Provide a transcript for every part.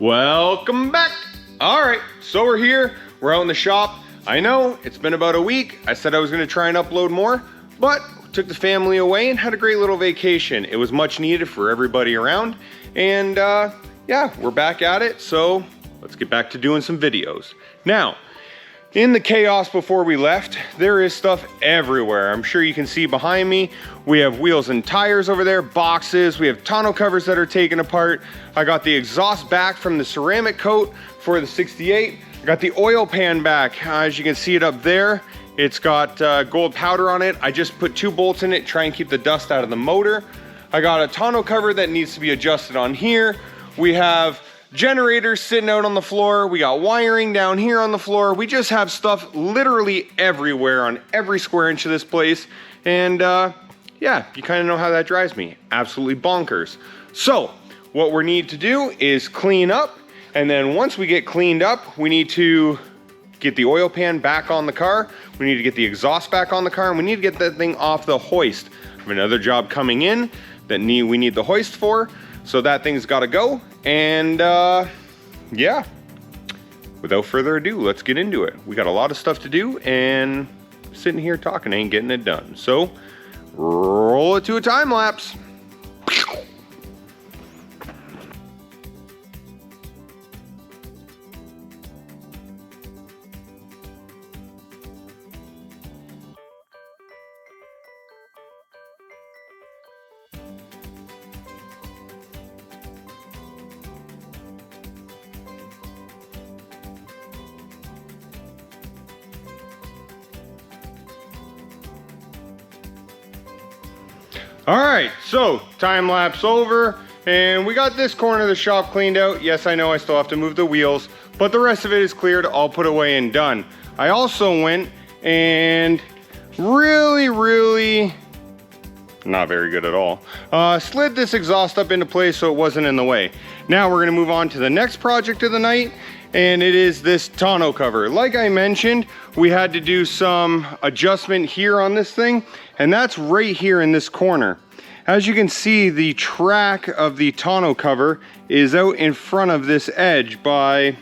Welcome back. All right, so we're here. We're out in the shop. I know it's been about a week. I said I was going to try and upload more, but took the family away and had a great little vacation. It was much needed for everybody around. And yeah, we're back at it. So let's get back to doing some videos. Now, in the chaos before we left, there is stuff everywhere. I'm sure you can see behind me. We have wheels and tires over there, boxes. We have tonneau covers that are taken apart. I got the exhaust back from the ceramic coat for the 68. I got the oil pan back. As you can see it up there, it's got gold powder on it. I just put 2 bolts in it, try and keep the dust out of the motor. I got a tonneau cover that needs to be adjusted on here. We have generators sitting out on the floor. We got wiring down here on the floor. We just have stuff literally everywhere on every square inch of this place. And yeah, you kind of know how that drives me. Absolutely bonkers. So what we need to do is clean up. And then once we get cleaned up, we need to get the oil pan back on the car. We need to get the exhaust back on the car. And we need to get that thing off the hoist. I have another job coming in that we need the hoist for. So that thing's got to go. And yeah, without further ado, let's get into it. We got a lot of stuff to do, and sitting here talking ain't getting it done. So roll it to a time lapse. All right, so time lapse over, and we got this corner of the shop cleaned out. Yes, I know I still have to move the wheels, but the rest of it is cleared, all put away and done. I also went and really not very good at all, slid this exhaust up into place so it wasn't in the way. Now we're gonna move on to the next project of the night, and it is this tonneau cover. Like I mentioned, we had to do some adjustment here on this thing, and that's right here in this corner. As you can see, the track of the tonneau cover is out in front of this edge by, I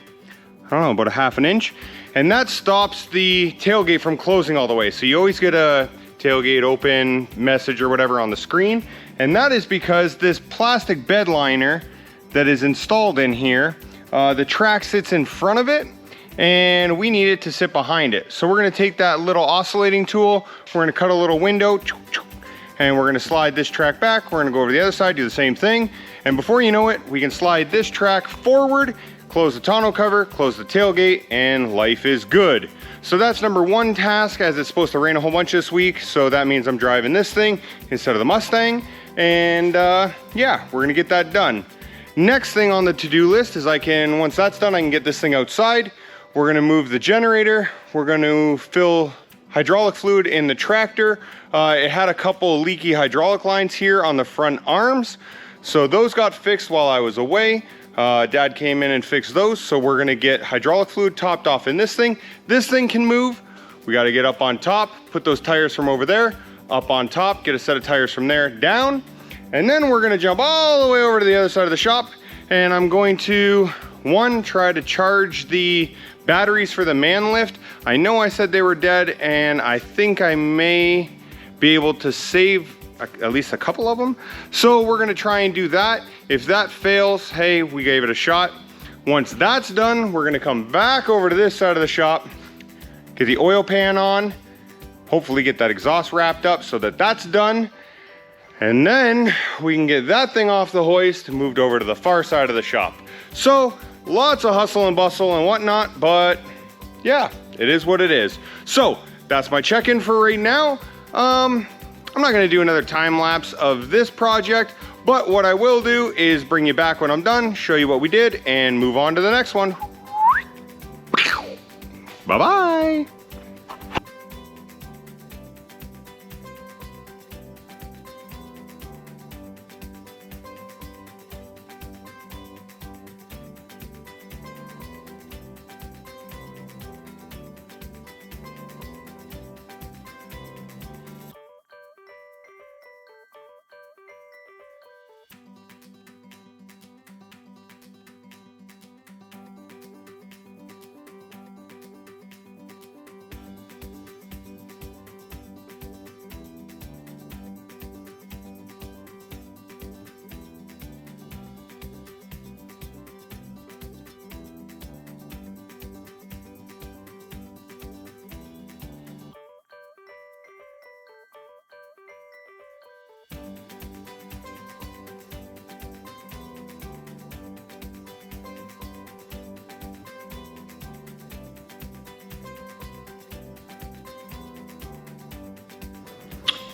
don't know, about a ½ inch. And that stops the tailgate from closing all the way. So you always get a tailgate open message or whatever on the screen. And that is because this plastic bed liner that is installed in here, the track sits in front of it, and we need it to sit behind it. So we're gonna take that little oscillating tool, we're gonna cut a little window, and we're gonna slide this track back. We're gonna go over to the other side, do the same thing. And before you know it, we can slide this track forward, close the tonneau cover, close the tailgate, and life is good. So that's number 1 task, as it's supposed to rain a whole bunch this week. So that means I'm driving this thing instead of the Mustang. And yeah, we're gonna get that done. Next thing on the to-do list is once that's done, I can get this thing outside. We're gonna move the generator. We're gonna fill hydraulic fluid in the tractor. It had a couple leaky hydraulic lines here on the front arms. So those got fixed while I was away. Dad came in and fixed those. So we're gonna get hydraulic fluid topped off in this thing. This thing can move. We gotta get up on top, put those tires from over there, up on top, get a set of tires from there, down. And then we're gonna jump all the way over to the other side of the shop. And I'm going to, try to charge the batteries for the man lift. I know I said they were dead, and I think I may be able to save at least a couple of them. So we're gonna try and do that. If that fails, hey, we gave it a shot. Once that's done, we're gonna come back over to this side of the shop, get the oil pan on, hopefully get that exhaust wrapped up so that that's done. And then we can get that thing off the hoist and moved over to the far side of the shop. So lots of hustle and bustle and whatnot, but yeah, it is what it is. So that's my check-in for right now. I'm not gonna do another time lapse of this project, but what I will do is bring you back when I'm done, show you what we did, and move on to the next one. Bye-bye.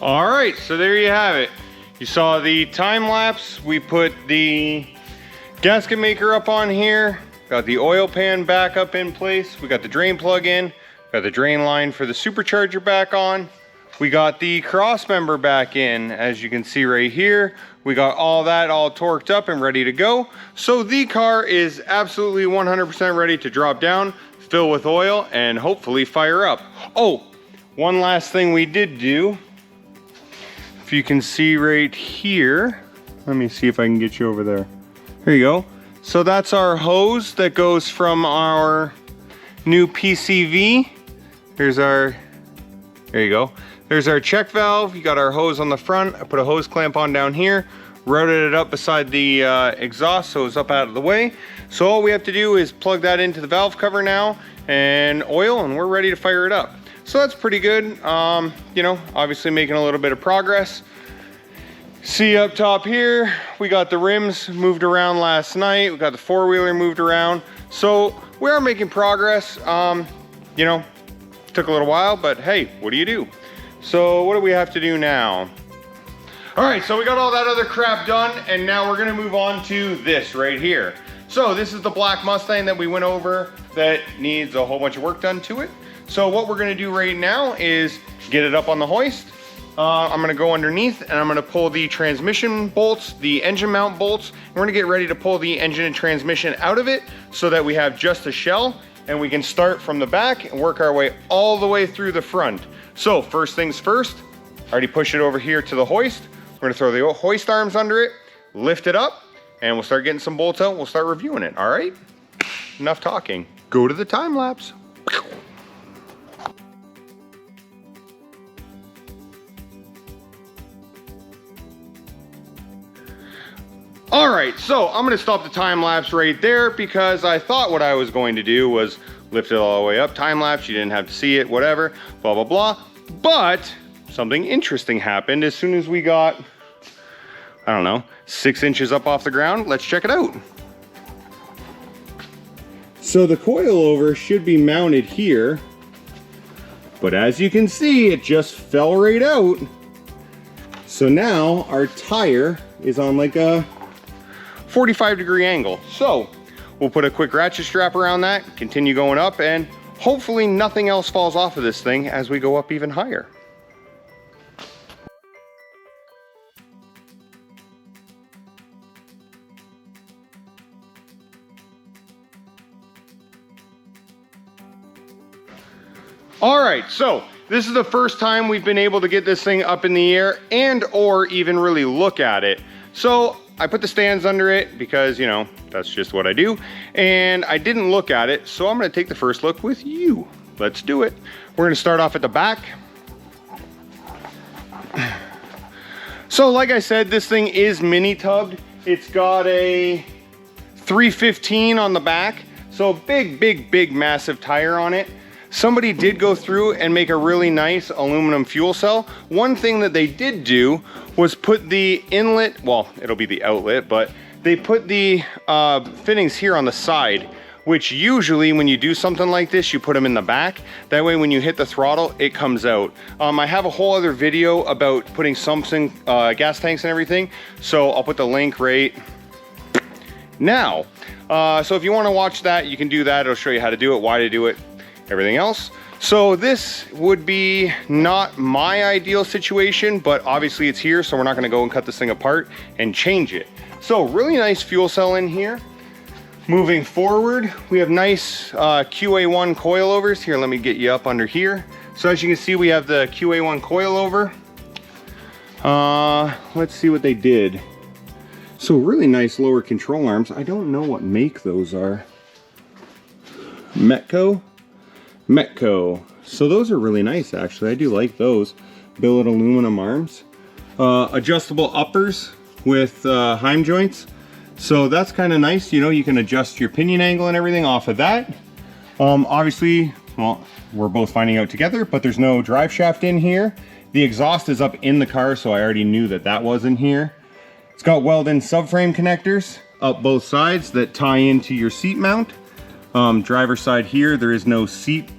All right, so there you have it. You saw the time lapse. We put the gasket maker up on here, got the oil pan back up in place. We got the drain plug in, got the drain line for the supercharger back on. We got the cross member back in, as you can see right here. We got all that all torqued up and ready to go. So the car is absolutely 100% ready to drop down, fill with oil, and hopefully fire up. Oh, one last thing we did do. If you can see right here, let me see if I can get you over there. Here you go. So that's our hose that goes from our new PCV. Here's our, there you go. There's our check valve. You got our hose on the front. I put a hose clamp on down here, routed it up beside the exhaust so it's up out of the way. So all we have to do is plug that into the valve cover now and oil, and we're ready to fire it up. So that's pretty good. You know, obviously making a little bit of progress. See up top here, we got the rims moved around last night. We got the four-wheeler moved around. So we are making progress. You know, took a little while, but hey, what do you do? So what do we have to do now? All right, so we got all that other crap done, and now we're gonna move on to this right here. So this is the black Mustang that we went over that needs a whole bunch of work done to it. So what we're gonna do right now is get it up on the hoist. I'm gonna go underneath and I'm gonna pull the transmission bolts, the engine mount bolts, and we're gonna get ready to pull the engine and transmission out of it so that we have just a shell and we can start from the back and work our way all the way through the front. So first things first, I already pushed it over here to the hoist. We're gonna throw the hoist arms under it, lift it up, and we'll start getting some bolts out. We'll start reviewing it, all right? Enough talking. Go to the time lapse. All right, so I'm gonna stop the time lapse right there because I thought what I was going to do was lift it all the way up, time lapse, you didn't have to see it, whatever, blah, blah, blah. But something interesting happened as soon as we got, I don't know, 6 inches up off the ground. Let's check it out. So the coilover should be mounted here, but as you can see, it just fell right out. So now our tire is on like a 45-degree angle. So we'll put a quick ratchet strap around that, continue going up, and hopefully nothing else falls off of this thing as we go up even higher. All right, so this is the first time we've been able to get this thing up in the air and or even really look at it. So I put the stands under it because, you know, that's just what I do. And I didn't look at it, so I'm gonna take the first look with you. Let's do it. We're gonna start off at the back. So like I said, this thing is mini tubbed. It's got a 315 on the back. So big, big, big, massive tire on it. Somebody did go through and make a really nice aluminum fuel cell. One thing that they did do was put the inlet, well, it'll be the outlet, but they put the fittings here on the side, which usually when you do something like this, you put them in the back. That way when you hit the throttle, it comes out. I have a whole other video about putting something, gas tanks and everything, so I'll put the link right now. So if you wanna watch that, you can do that. It'll show you how to do it, why to do it, everything else. So this would be not my ideal situation, but obviously it's here, so we're not gonna go and cut this thing apart and change it. So really nice fuel cell in here. Moving forward, we have nice QA1 coilovers. Here, let me get you up under here. So as you can see, we have the QA1 coilover. Let's see what they did. So really nice lower control arms. I don't know what make those are. Metco. So those are really nice, actually. I do like those. Billet aluminum arms. Adjustable uppers with Heim joints. So that's kind of nice. You know, you can adjust your pinion angle and everything off of that. Obviously, well, we're both finding out together, but there's no drive shaft in here. The exhaust is up in the car, so I already knew that that was in here. It's got weld-in subframe connectors up both sides that tie into your seat mount. Driver's side here, there is no seat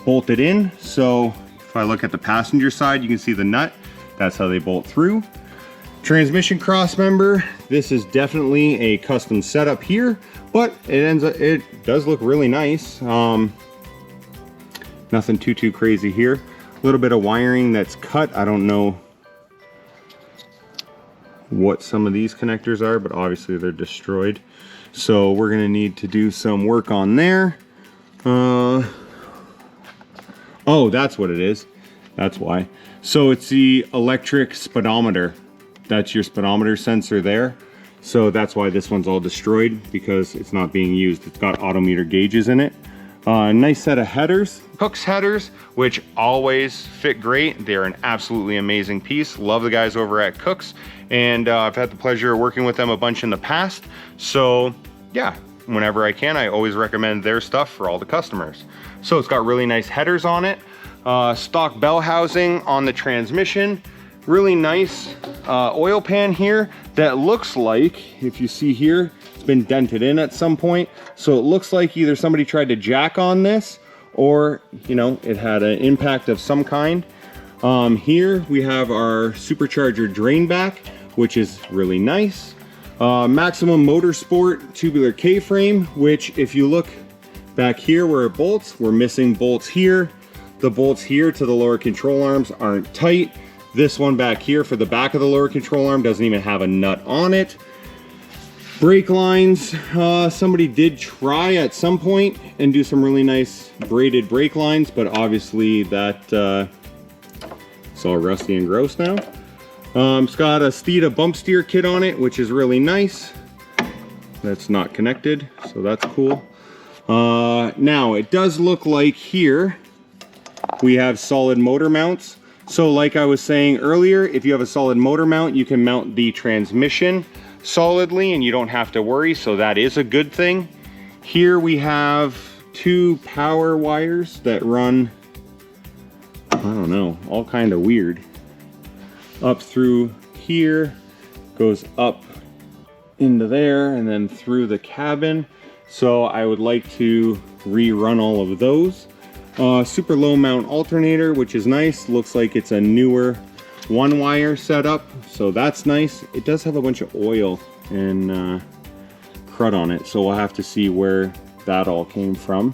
bolted in. So if I look at the passenger side, you can see the nut That's how they bolt through. Transmission cross member. This is definitely a custom setup here, but it does look really nice. Nothing too crazy here. A little bit of wiring that's cut. I don't know what some of these connectors are, but obviously they're destroyed. So we're gonna need to do some work on there. Oh, that's what it is. That's why. So it's the electric speedometer. That's your speedometer sensor there. So that's why this one's all destroyed, because it's not being used. It's got odometer gauges in it. Nice set of headers. Cook's headers, which always fit great. They're an absolutely amazing piece. Love the guys over at Cook's, and I've had the pleasure of working with them a bunch in the past. So yeah, whenever I can, I always recommend their stuff for all the customers. So it's got really nice headers on it. Stock bell housing on the transmission. Really nice oil pan here that looks like, if you see here, it's been dented in at some point. So it looks like either somebody tried to jack on this, or, you know, it had an impact of some kind. Here we have our supercharger drain back, which is really nice. Maximum Motorsport tubular K-frame, which if you look back here where it bolts, we're missing bolts here. The bolts here to the lower control arms aren't tight. This one back here for the back of the lower control arm doesn't even have a nut on it. Brake lines, somebody did try at some point and do some really nice braided brake lines, but obviously that it's all rusty and gross now. It's got a Steeda bump steer kit on it, which is really nice. That's not connected, so that's cool. Now it does look like here we have solid motor mounts. So like I was saying earlier, if you have a solid motor mount, you can mount the transmission solidly and you don't have to worry, so that is a good thing. Here we have two power wires that run, I don't know, all kind of weird. Up through here, goes up into there, and then through the cabin. So I would like to rerun all of those. Super low mount alternator, which is nice. Looks like it's a newer one wire setup, so that's nice. It does have a bunch of oil and crud on it, so we'll have to see where that all came from.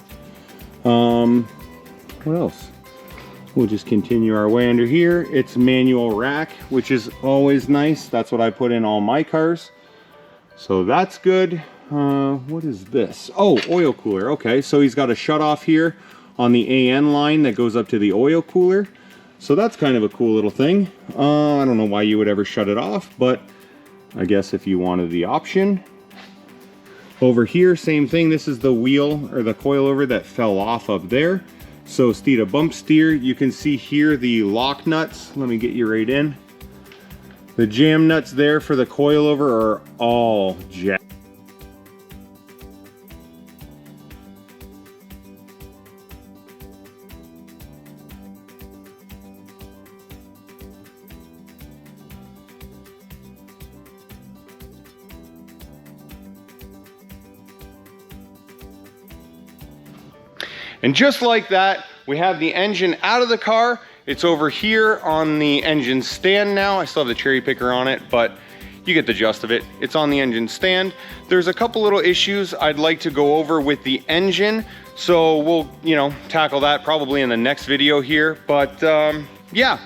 What else? We'll just continue our way under here. It's manual rack, which is always nice. That's what I put in all my cars, so that's good. What is this? Oh, oil cooler. Okay, so he's got a shut off here on the AN line that goes up to the oil cooler. So that's kind of a cool little thing. I don't know why you would ever shut it off, but I guess if you wanted the option. Over here, same thing. This is the wheel or the coilover that fell off of there. So Steeda bump steer. You can see here the lock nuts. Let me get you right in. The jam nuts there for the coilover are all jacked. And just like that, we have the engine out of the car. It's over here on the engine stand now. I still have the cherry picker on it, but you get the gist of it. It's on the engine stand. There's a couple little issues I'd like to go over with the engine. So we'll, tackle that probably in the next video here. But yeah,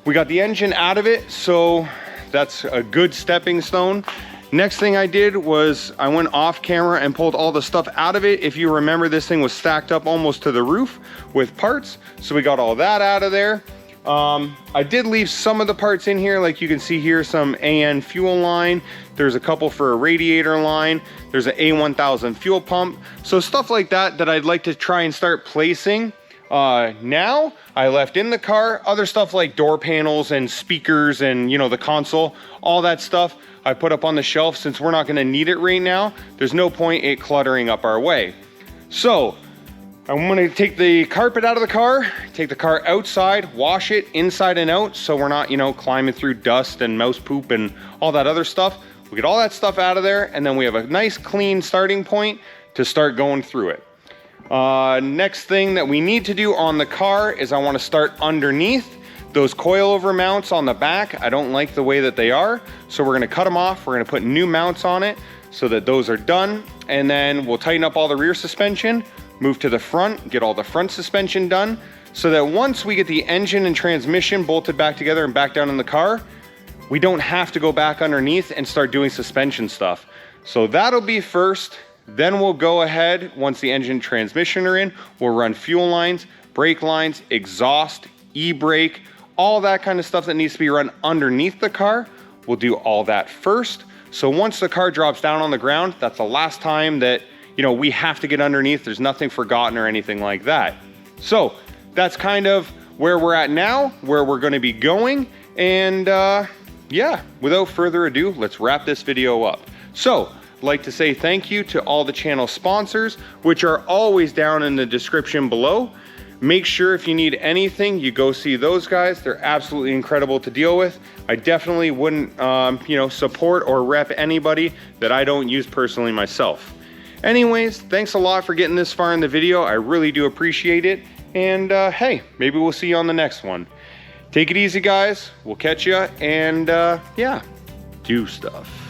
we got the engine out of it. So that's a good stepping stone. Next thing I did was I went off camera and pulled all the stuff out of it. If you remember, this thing was stacked up almost to the roof with parts. So we got all that out of there. I did leave some of the parts in here. Like you can see here, some AN fuel line. There's a couple for a radiator line. There's an A1000 fuel pump. So stuff like that that I'd like to try and start placing. Now I left in the car other stuff like door panels and speakers and the console, all that stuff I put up on the shelf. Since we're not going to need it right now, there's no point it cluttering up our way. So I'm going to take the carpet out of the car, take the car outside, wash it inside and out, so we're not climbing through dust and mouse poop and all that other stuff. We get all that stuff out of there, and then we have a nice clean starting point to start going through it. Next thing that we need to do on the car is I want to start underneath. Those coilover mounts on the back, I don't like the way that they are, so we're gonna cut them off. We're gonna put new mounts on it so that those are done, and then we'll tighten up all the rear suspension, move to the front, get all the front suspension done, so that once we get the engine and transmission bolted back together and back down in the car, we don't have to go back underneath and start doing suspension stuff. So that'll be first. Then we'll go ahead, once the engine and transmission are in, we'll run fuel lines, brake lines, exhaust, e-brake, all that kind of stuff that needs to be run underneath the car. We'll do all that first. So once the car drops down on the ground, that's the last time that, you know, we have to get underneath. There's nothing forgotten or anything like that. So that's kind of where we're at now, where we're gonna be going. And yeah, without further ado, let's wrap this video up. So, I'd like to say thank you to all the channel sponsors, which are always down in the description below. Make sure if you need anything, you go see those guys. They're absolutely incredible to deal with. I definitely wouldn't, you know, support or rep anybody that I don't use personally myself. Anyways, thanks a lot for getting this far in the video. I really do appreciate it. And hey, maybe we'll see you on the next one. Take it easy, guys. We'll catch ya, and yeah, do stuff.